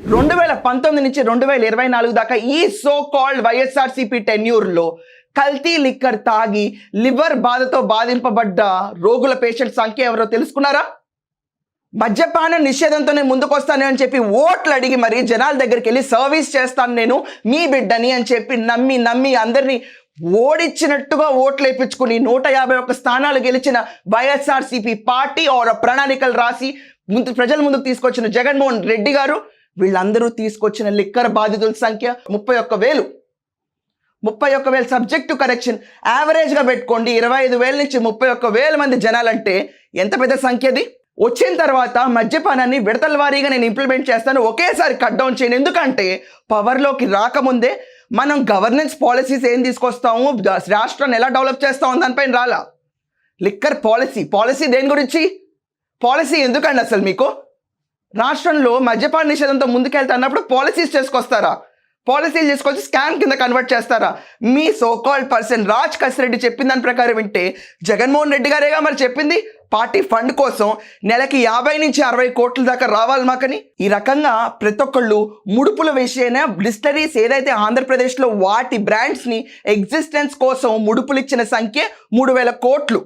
2019 నుంచి 2024 దాకా ఈ సో కాల్డ్ వైఎస్ఆర్సీపీ టెన్యూర్లో కల్తీ లిక్కర్ తాగి లివర్ బాధతో బాధింపబడ్డ రోగుల పేషెంట్ సంఖ్య ఎవరో తెలుసుకున్నారా? మద్యపాన నిషేధంతోనే ముందుకొస్తాను అని చెప్పి ఓట్లు అడిగి మరి జనాల దగ్గరికి వెళ్ళి సర్వీస్ చేస్తాను నేను మీ బిడ్డని అని చెప్పి నమ్మి అందరినీ ఓడించినట్టుగా ఓట్లు వేయించుకుని 151 స్థానాలు గెలిచిన వైఎస్ఆర్సీపీ పార్టీ ఆర్ ప్రణాళికలు రాసి ప్రజల ముందుకు తీసుకొచ్చిన జగన్మోహన్ రెడ్డి గారు వీళ్ళందరూ తీసుకొచ్చిన లిక్కర్ బాధితుల సంఖ్య 31,000 సబ్జెక్టు కరెక్షన్ యావరేజ్గా పెట్టుకోండి. 25,000 నుంచి 31,000 మంది జనాలంటే ఎంత పెద్ద సంఖ్యది. వచ్చిన తర్వాత మద్యపానాన్ని విడతల వారీగా నేను ఇంప్లిమెంట్ చేస్తాను, ఒకేసారి కట్ డౌన్ చేయను. ఎందుకంటే పవర్లోకి రాకముందే మనం గవర్నెన్స్ పాలసీస్ ఏం తీసుకొస్తాము, రాష్ట్రాన్ని ఎలా డెవలప్ చేస్తాము దానిపైన రాలా. లిక్కర్ పాలసీ దేని గురించి? పాలసీ ఎందుకండి అసలు మీకు? రాష్ట్రంలో మద్యపాన నిషేధంతో ముందుకెళ్తా అన్నప్పుడు పాలసీస్ చేసుకొస్తారా? పాలసీలు తీసుకొచ్చి స్కామ్ కింద కన్వర్ట్ చేస్తారా? మీ సోకాల్డ్ పర్సన్ రాజ్ కసిరెడ్డి చెప్పిన దాని ప్రకారం వింటే జగన్మోహన్ రెడ్డి గారేగా మరి చెప్పింది పార్టీ ఫండ్ కోసం నెలకి 50 నుంచి 60 కోట్ల దాకా రావాలి మాకని. ఈ రకంగా ప్రతి ఒక్కళ్ళు ముడుపుల విషయన డిస్టరీస్ ఏదైతే ఆంధ్రప్రదేశ్లో వాటి బ్రాండ్స్ని ఎగ్జిస్టెన్స్ కోసం ముడుపులు ఇచ్చిన సంఖ్య 3,000 కోట్లు.